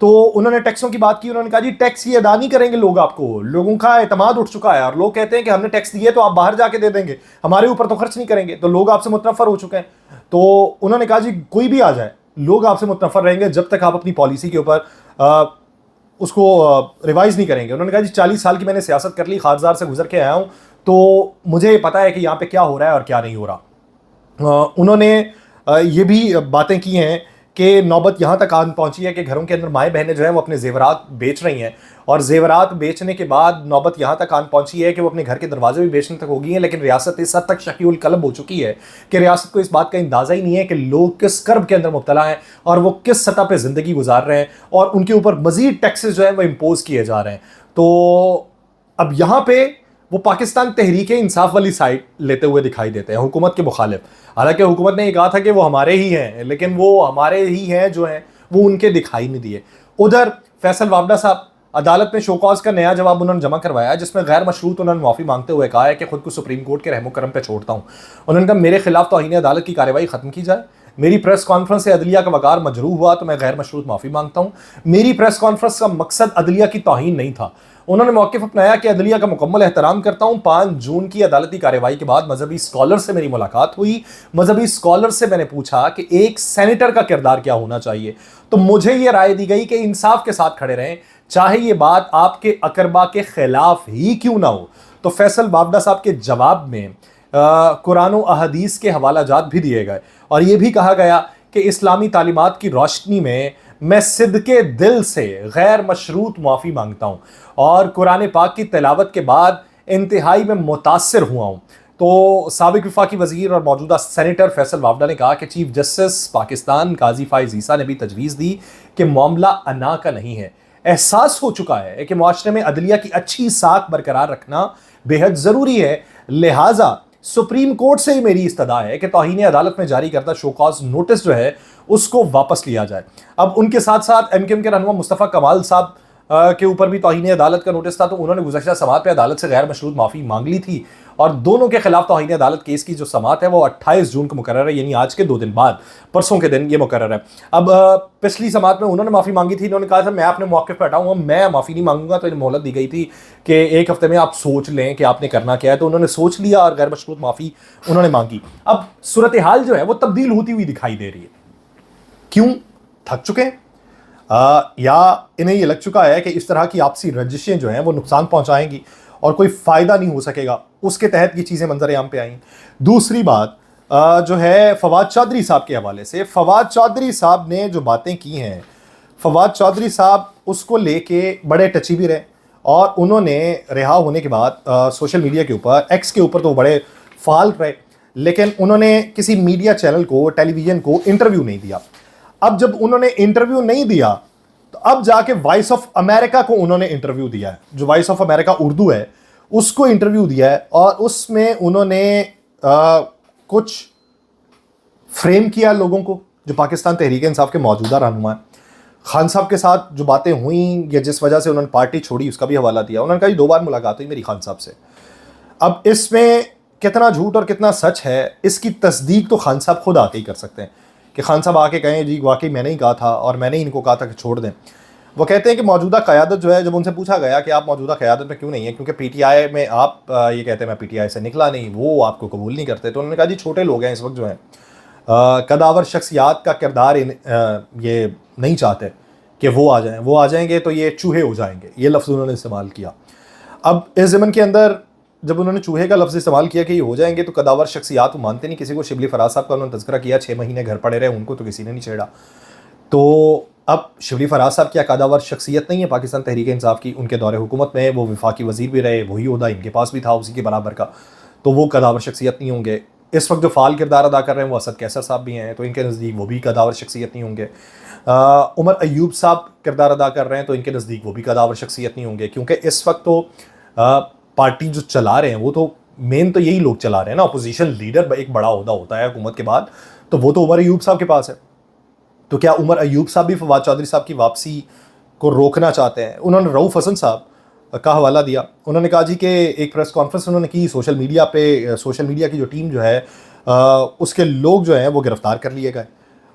تو انہوں نے ٹیکسوں کی بات کی, انہوں نے کہا جی ٹیکس یہ ادا نہیں کریں گے لوگ, آپ کو لوگوں کا اعتماد اٹھ چکا ہے اور لوگ کہتے ہیں کہ ہم نے ٹیکس دیے تو آپ باہر جا کے دے دیں گے, ہمارے اوپر تو خرچ نہیں کریں گے, تو لوگ آپ سے متنفر ہو چکے ہیں. تو انہوں نے کہا جی کوئی بھی آ جائے لوگ آپ سے متنفر رہیں گے جب تک آپ اپنی پالیسی کے اوپر اس کو ریوائز نہیں کریں گے. انہوں نے کہا جی 40 سال کی میں نے سیاست کر لی, خارزار سے گزر کے آیا ہوں, تو مجھے پتا ہے کہ یہاں پہ کیا ہو رہا ہے اور کیا نہیں ہو رہا. انہوں نے یہ بھی باتیں کی ہیں کہ نوبت یہاں تک آن پہنچی ہے کہ گھروں کے اندر مائیں بہنیں جو ہیں وہ اپنے زیورات بیچ رہی ہیں, اور زیورات بیچنے کے بعد نوبت یہاں تک آن پہنچی ہے کہ وہ اپنے گھر کے دروازے بھی بیچنے تک ہو گئی ہیں. لیکن ریاست اس حد تک شقی القلب ہو چکی ہے کہ ریاست کو اس بات کا اندازہ ہی نہیں ہے کہ لوگ کس کرب کے اندر مبتلا ہیں اور وہ کس سطح پہ زندگی گزار رہے ہیں, اور ان کے اوپر مزید ٹیکسز جو ہیں وہ امپوز کیے جا رہے ہیں. تو اب یہاں پہ وہ پاکستان تحریک انصاف والی سائڈ لیتے ہوئے دکھائی دیتے ہیں, حکومت کے مخالف. حالانکہ حکومت نے یہ کہا تھا کہ وہ ہمارے ہی ہیں, لیکن وہ ہمارے ہی ہیں جو ہیں وہ ان کے دکھائی نہیں دیے. ادھر فیصل وابڈا صاحب عدالت میں شوکاز کا نیا جواب انہوں نے جمع کروایا, جس میں غیر مشروط انہوں نے معافی مانگتے ہوئے کہا ہے کہ خود کو سپریم کورٹ کے رحم و کرم پہ چھوڑتا ہوں. انہوں نے کہا میرے خلاف توہین عدالت کی کارروائی ختم کی جائے, میری پریس کانفرنس سے عدلیہ کا وقار مجروح ہوا تو میں غیر مشروط معافی مانگتا ہوں. میری پریس کانفرنس کا مقصد عدلیہ کی توہین نہیں تھا. انہوں نے موقف اپنایا کہ عدلیہ کا مکمل احترام کرتا ہوں. 5 جون کی عدالتی کارروائی کے بعد مذہبی اسکالر سے میری ملاقات ہوئی. مذہبی اسکالر سے میں نے پوچھا کہ ایک سینیٹر کا کردار کیا ہونا چاہیے, تو مجھے یہ رائے دی گئی کہ انصاف کے ساتھ کھڑے رہیں, چاہے یہ بات آپ کے اقربا کے خلاف ہی کیوں نہ ہو. تو فیصل وابڈا صاحب کے جواب میں قرآن و احادیث کے حوالہ جات بھی دیے گئے, اور یہ بھی کہا گیا کہ اسلامی تعلیمات کی روشنی میں صدقے دل سے غیر مشروط معافی مانگتا ہوں, اور قرآن پاک کی تلاوت کے بعد انتہائی میں متاثر ہوا ہوں. تو سابق وفاقی وزیر اور موجودہ سینیٹر فیصل وابڈا نے کہا کہ چیف جسٹس پاکستان قاضی فائز عیسیٰ نے بھی تجویز دی کہ معاملہ انا کا نہیں ہے. احساس ہو چکا ہے کہ معاشرے میں عدلیہ کی اچھی ساکھ برقرار رکھنا بے حد ضروری ہے, لہٰذا سپریم کورٹ سے ہی میری استدعا ہے کہ توہین عدالت میں جاری کردہ شوکاز نوٹس جو ہے اس کو واپس لیا جائے. اب ان کے ساتھ ساتھ ایم کیو ایم کے رہنما مصطفیٰ کمال صاحب کے اوپر بھی توہین عدالت کا نوٹس تھا, تو انہوں نے گزشتہ سماعت پہ عدالت سے غیر مشروط معافی مانگ لی تھی, اور دونوں کے خلاف توہین عدالت کیس کی جو سماعت ہے وہ 28 جون کو مقرر ہے, یعنی آج کے 2 دن بعد, پرسوں کے دن یہ مقرر ہے. اب پچھلی سماعت میں انہوں نے معافی مانگی تھی, انہوں نے کہا تھا میں اپنے موقف پہ ہٹاؤں گا, میں معافی نہیں مانگوں گا. تو انہیں مہلت دی گئی تھی کہ 1 ہفتے میں آپ سوچ لیں کہ آپ نے کرنا کیا ہے, تو انہوں نے سوچ لیا اور غیر مشروط معافی انہوں نے مانگی. اب صورتحال جو ہے وہ تبدیل ہوتی ہوئی دکھائی دے رہی ہے. کیوں؟ تھک چکے ہیں, یا انہیں یہ لگ چکا ہے کہ اس طرح کی آپسی رنجشیں جو ہیں وہ نقصان پہنچائیں گی اور کوئی فائدہ نہیں ہو سکے گا, اس کے تحت یہ چیزیں منظر عام پہ آئیں. دوسری بات جو ہے فواد چودھری صاحب کے حوالے سے, فواد چودھری صاحب نے جو باتیں کی ہیں, فواد چودھری صاحب اس کو لے کے بڑے ٹچی بھی رہے, اور انہوں نے رہا ہونے کے بعد سوشل میڈیا کے اوپر, ایکس کے اوپر تو وہ بڑے فعال رہے, لیکن انہوں نے کسی میڈیا چینل کو, ٹیلی ویژن کو انٹرویو نہیں دیا. اب جب انہوں نے انٹرویو نہیں دیا تو اب جا کے وائس آف امریکہ کو انہوں نے انٹرویو دیا ہے, جو وائس آف امریکہ اردو ہے اس کو انٹرویو دیا ہے, اور اس میں انہوں نے کچھ فریم کیا لوگوں کو جو پاکستان تحریک انصاف کے موجودہ رہنما ہیں. خان صاحب کے ساتھ جو باتیں ہوئیں یا جس وجہ سے انہوں نے پارٹی چھوڑی اس کا بھی حوالہ دیا. انہوں نے کہا یہ 2 بار ملاقات ہوئی میری خان صاحب سے. اب اس میں کتنا جھوٹ اور کتنا سچ ہے اس کی تصدیق تو خان صاحب خود آ کے ہی کر سکتے ہیں, کہ خان صاحب آ کے کہیں جی واقعی میں نے ہی کہا تھا اور میں نے ان کو کہا تھا کہ چھوڑ دیں. وہ کہتے ہیں کہ موجودہ قیادت جو ہے, جب ان سے پوچھا گیا کہ آپ موجودہ قیادت میں کیوں نہیں ہیں, کیونکہ پی ٹی آئی میں آپ یہ کہتے ہیں میں پی ٹی آئی سے نکلا نہیں, وہ آپ کو قبول نہیں کرتے. تو انہوں نے کہا جی چھوٹے لوگ ہیں اس وقت جو ہیں, قداور شخصیات کا کردار یہ نہیں چاہتے کہ وہ آ جائیں گے تو یہ چوہے ہو جائیں گے, یہ لفظ انہوں نے استعمال کیا. اب اس ضمن کے اندر جب انہوں نے چوہے کا لفظ استعمال کیا کہ یہ ہو جائیں گے, تو قداور شخصیات وہ مانتے نہیں کسی کو. شبلی فراز صاحب کا انہوں نے تذکرہ کیا, 6 مہینے گھر پڑے رہے, ان کو تو کسی نے نہیں چھیڑا. تو اب شبلی فراز صاحب کیا قداور شخصیت نہیں ہے پاکستان تحریک انصاف کی؟ ان کے دور حکومت میں وہ وفاقی وزیر بھی رہے, وہی عہدہ ان کے پاس بھی تھا اسی کے برابر کا, تو وہ قداور شخصیت نہیں ہوں گے. اس وقت جو فعال کردار ادا کر رہے ہیں وہ اسد کیسر صاحب بھی ہیں, تو ان کے نزدیک وہ بھی قداور شخصیت نہیں ہوں گے. عمر ایوب صاحب کردار ادا کر رہے ہیں, تو ان کے نزدیک وہ بھی قداور شخصیت نہیں ہوں گے, کیونکہ اس وقت تو پارٹی جو چلا رہے ہیں وہ تو مین تو یہی لوگ چلا رہے ہیں نا. اپوزیشن لیڈر ایک بڑا عہدہ ہوتا ہے حکومت کے بعد, تو وہ تو عمر ایوب صاحب کے پاس ہے. تو کیا عمر ایوب صاحب بھی فواد چودھری صاحب کی واپسی کو روکنا چاہتے ہیں؟ انہوں نے رؤف حسن صاحب کا حوالہ دیا. انہوں نے کہا جی کہ ایک پریس کانفرنس انہوں نے کی سوشل میڈیا پہ, سوشل میڈیا کی جو ٹیم جو ہے اس کے لوگ جو ہیں وہ گرفتار کر لیے گئے.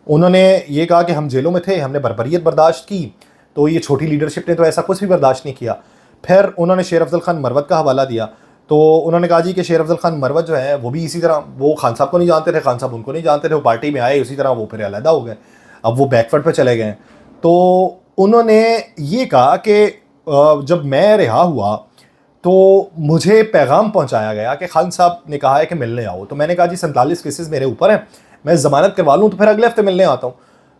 انہوں نے یہ کہا کہ ہم جیلوں میں تھے, ہم نے بربریت برداشت کی, تو یہ چھوٹی لیڈرشپ نے تو ایسا کچھ بھی برداشت نہیں کیا. پھر انہوں نے شیر افضل خان مروت کا حوالہ دیا, تو انہوں نے کہا جی کہ شیر افضل خان مروت جو ہے وہ بھی اسی طرح, وہ خان صاحب کو نہیں جانتے تھے, خان صاحب ان کو نہیں جانتے تھے, وہ پارٹی میں آئے اسی طرح وہ پھر علیحدہ ہو گئے, اب وہ بیک فٹ پہ چلے گئے. تو انہوں نے یہ کہا کہ جب میں رہا ہوا تو مجھے پیغام پہنچایا گیا کہ خان صاحب نے کہا ہے کہ ملنے آؤ. تو میں نے کہا جی 47 کیسز میرے اوپر ہیں, میں ضمانت کروا لوں تو پھر اگلے ہفتے ملنے آتا ہوں.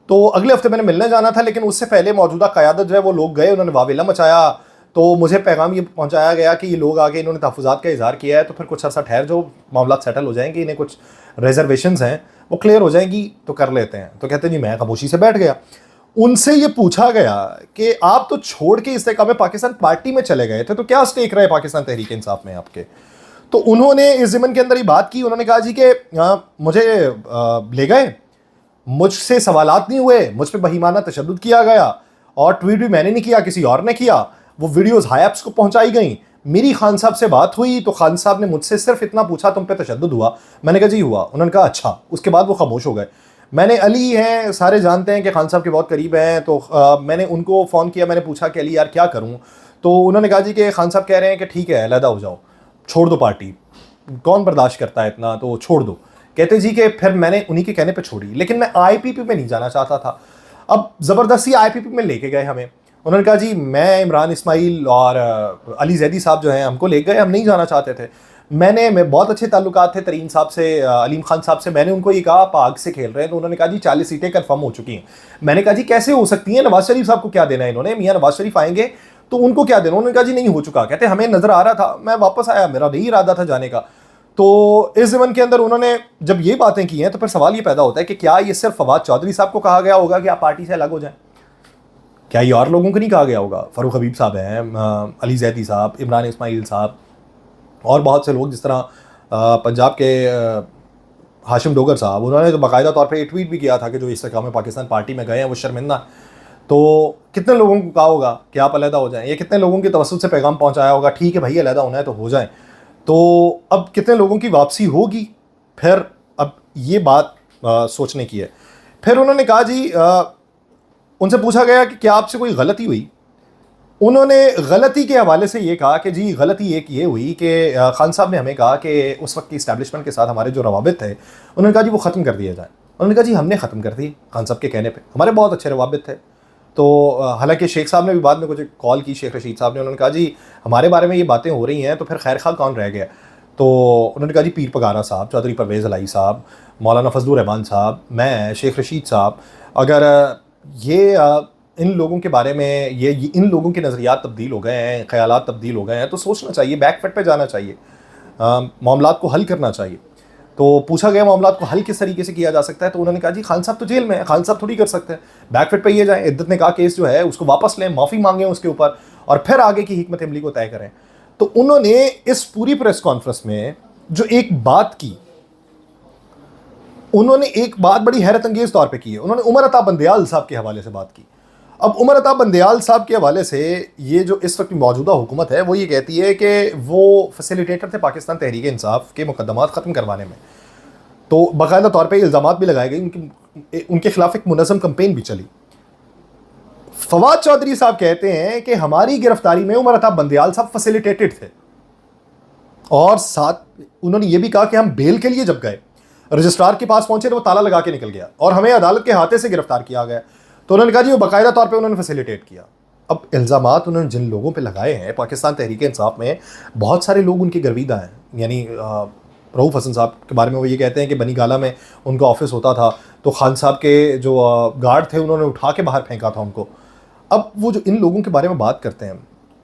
تو اگلے ہفتے میں نے ملنے جانا تھا, لیکن اس سے پہلے موجودہ قیادت جو ہے وہ لوگ گئے, انہوں نے واویلا مچایا. تو مجھے پیغام یہ پہنچایا گیا کہ یہ لوگ آگے انہوں نے تحفظات کا اظہار کیا ہے, تو پھر کچھ عرصہ ٹھہر جو معاملات سیٹل ہو جائیں گے, انہیں کچھ ریزرویشنز ہیں وہ کلیئر ہو جائیں گی تو کر لیتے ہیں. تو کہتے ہیں جی میں خاموشی سے بیٹھ گیا. ان سے یہ پوچھا گیا کہ آپ تو چھوڑ کے استحکام پاکستان پارٹی میں چلے گئے تھے, تو کیا اسٹیک رہے پاکستان تحریک انصاف میں آپ کے؟ تو انہوں نے اس ضمن کے اندر ہی بات کی, انہوں نے کہا جی کہ مجھے لے گئے, مجھ سے سوالات نہیں ہوئے, مجھ پہ بہیمانہ تشدد کیا گیا, اور ٹویٹ بھی میں نے نہیں کیا, کسی اور نے کیا, وہ ویڈیوز ہائی ایپس کو پہنچائی گئیں. میری خان صاحب سے بات ہوئی تو خان صاحب نے مجھ سے صرف اتنا پوچھا تم پہ تشدد ہوا؟ میں نے کہا جی ہوا. انہوں نے کہا اچھا. اس کے بعد وہ خاموش ہو گئے. میں نے علی ہیں, سارے جانتے ہیں کہ خان صاحب کے بہت قریب ہیں, تو میں نے ان کو فون کیا, میں نے پوچھا کہ علی یار کیا کروں؟ تو انہوں نے کہا جی کہ خان صاحب کہہ رہے ہیں کہ ٹھیک ہے علیحدہ ہو جاؤ, چھوڑ دو پارٹی, کون برداشت کرتا ہے اتنا, تو چھوڑ دو. کہتے جی کہ پھر میں نے انہی کے کہنے پہ چھوڑی, لیکن میں آئی پی پی میں نہیں جانا چاہتا تھا. اب زبردستی آئی پی پی میں لے کے گئے ہمیں. انہوں نے کہا جی میں عمران اسماعیل اور علی زیدی صاحب جو ہیں ہم کو لے گئے, ہم نہیں جانا چاہتے تھے. میں بہت اچھے تعلقات تھے ترین صاحب سے, علیم خان صاحب سے. میں نے ان کو یہ کہا آپ آگ سے کھیل رہے ہیں, تو انہوں نے کہا جی 40 سیٹیں کنفرم ہو چکی ہیں. میں نے کہا جی کیسے ہو سکتی ہیں, نواز شریف صاحب کو کیا دینا ہے انہوں نے, میاں نواز شریف آئیں گے تو ان کو کیا دینا؟ انہوں نے کہا جی نہیں ہو چکا. کہتے ہمیں نظر آ رہا تھا, میں واپس آیا, میرا نہیں ارادہ تھا جانے کا. تو اس زمن کے اندر انہوں نے جب یہ باتیں کی ہیں تو پھر سوال یہ پیدا ہوتا ہے کہ کیا یہ صرف فواد چودھری صاحب کو کہا گیا ہوگا کہ آپ پارٹی سے الگ ہو جائیں؟ کیا یہ اور لوگوں کو نہیں کہا گیا ہوگا؟ فاروق حبیب صاحب ہیں, علی زیدی صاحب, عمران اسماعیل صاحب, اور بہت سے لوگ, جس طرح پنجاب کے ہاشم ڈوگر صاحب, انہوں نے تو باقاعدہ طور پہ یہ ٹویٹ بھی کیا تھا کہ جو استحکام پاکستان پارٹی میں گئے ہیں وہ شرمندہ. تو کتنے لوگوں کو کہا ہوگا کہ آپ علیحدہ ہو جائیں؟ یہ کتنے لوگوں کی توسط سے پیغام پہنچایا ہوگا ٹھیک ہے بھائی علیحدہ ہونا ہے تو ہو جائیں؟ تو اب کتنے لوگوں کی واپسی ہوگی؟ پھر اب یہ بات سوچنے کی ہے. پھر انہوں نے کہا جی, ان سے پوچھا گیا کہ کیا آپ سے کوئی غلطی ہوئی؟ انہوں نے غلطی کے حوالے سے یہ کہا کہ جی غلطی ایک یہ ہوئی کہ خان صاحب نے ہمیں کہا کہ اس وقت کی اسٹیبلشمنٹ کے ساتھ ہمارے جو روابط تھے, انہوں نے کہا جی وہ ختم کر دیا جائیں. انہوں نے کہا جی ہم نے ختم کر دی خان صاحب کے کہنے پہ, ہمارے بہت اچھے روابط تھے. تو حالانکہ شیخ صاحب نے بھی بعد میں کچھ کال کی, شیخ رشید صاحب نے, انہوں نے کہا جی ہمارے بارے میں یہ باتیں ہو رہی ہیں تو پھر خیر خواہ کون رہ گیا؟ تو انہوں نے کہا جی پیر پگارا صاحب, چودھری پرویز الہی صاحب, مولانا فضل الرحمان صاحب, میں, شیخ رشید صاحب. اگر یہ ان لوگوں کے بارے میں یہ ان لوگوں کے نظریات تبدیل ہو گئے ہیں, خیالات تبدیل ہو گئے ہیں, تو سوچنا چاہیے, بیک فٹ پہ جانا چاہیے, معاملات کو حل کرنا چاہیے. تو پوچھا گیا معاملات کو حل کس طریقے سے کیا جا سکتا ہے, تو انہوں نے کہا جی خان صاحب تو جیل میں ہیں, خان صاحب تھوڑی کر سکتے ہیں, بیک فٹ پہ یہ جائیں, عدت نے کہا کیس جو ہے اس کو واپس لیں, معافی مانگیں اس کے اوپر, اور پھر آگے کی حکمت عملی کو طے کریں. تو انہوں نے اس پوری پریس کانفرنس میں جو ایک بات کی, انہوں نے ایک بات بڑی حیرت انگیز طور پہ کی ہے. انہوں نے عمر عطا بندیال صاحب کے حوالے سے بات کی. اب عمر عطا بندیال صاحب کے حوالے سے یہ جو اس وقت موجودہ حکومت ہے وہ یہ کہتی ہے کہ وہ فیسیلیٹیٹر تھے پاکستان تحریک انصاف کے مقدمات ختم کروانے میں. تو باقاعدہ طور پہ الزامات بھی لگائے گئے, ان کے خلاف ایک منظم کمپین بھی چلی. فواد چودھری صاحب کہتے ہیں کہ ہماری گرفتاری میں عمر عطا بندیال صاحب فیسیلیٹیٹڈ تھے, اور ساتھ انہوں نے یہ بھی کہا کہ ہم بیل کے لیے جب گئے رجسٹرار کے پاس پہنچے تو وہ تالا لگا کے نکل گیا اور ہمیں عدالت کے ہاتھے سے گرفتار کیا گیا. تو انہوں نے کہا جی وہ باقاعدہ طور پہ انہوں نے فیسیلیٹیٹ کیا. اب الزامات انہوں نے جن لوگوں پہ لگائے ہیں پاکستان تحریک انصاف میں, بہت سارے لوگ ان کے گرویدہ ہیں. یعنی رؤوف حسن صاحب کے بارے میں وہ یہ کہتے ہیں کہ بنی گالہ میں ان کا آفس ہوتا تھا, تو خان صاحب کے جو گارڈ تھے انہوں نے اٹھا کے باہر پھینکا تھا ان کو. اب وہ جو ان لوگوں کے بارے میں بات کرتے ہیں,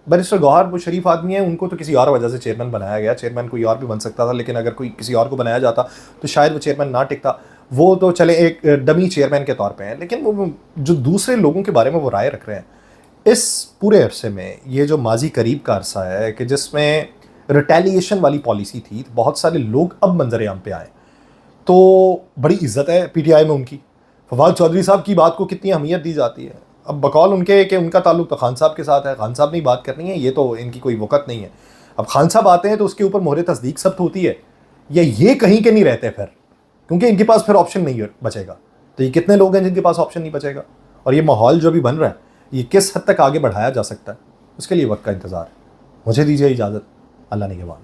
بیرسٹر گوہر وہ شریف آدمی ہیں, ان کو تو کسی اور وجہ سے چیئرمین بنایا گیا. چیئرمین کوئی اور بھی بن سکتا تھا, لیکن اگر کوئی کسی اور کو بنایا جاتا تو شاید وہ چیئرمین نہ ٹکتا. وہ تو چلے ایک ڈمی چیئرمین کے طور پہ ہیں, لیکن وہ جو دوسرے لوگوں کے بارے میں وہ رائے رکھ رہے ہیں اس پورے عرصے میں, یہ جو ماضی قریب کا عرصہ ہے کہ جس میں ریٹیلیشن والی پالیسی تھی, بہت سارے لوگ اب منظر عام پہ آئے, تو بڑی عزت ہے پی ٹی آئی میں ان کی. فواد چودھری صاحب کی بات کو کتنی اہمیت دی جاتی ہے. اب بقول ان کے کہ ان کا تعلق تو خان صاحب کے ساتھ ہے, خان صاحب نے بات کرنی ہے, یہ تو ان کی کوئی وقت نہیں ہے. اب خان صاحب آتے ہیں تو اس کے اوپر مہر تصدیق ثبت ہوتی ہے, یا یہ کہیں کے نہیں رہتے پھر, کیونکہ ان کے پاس پھر آپشن نہیں بچے گا. تو یہ کتنے لوگ ہیں جن کے پاس آپشن نہیں بچے گا. اور یہ ماحول جو بھی بن رہا ہے یہ کس حد تک آگے بڑھایا جا سکتا ہے، اس کے لیے وقت کا انتظار ہے۔ مجھے دیجیے اجازت، اللہ نگہبان۔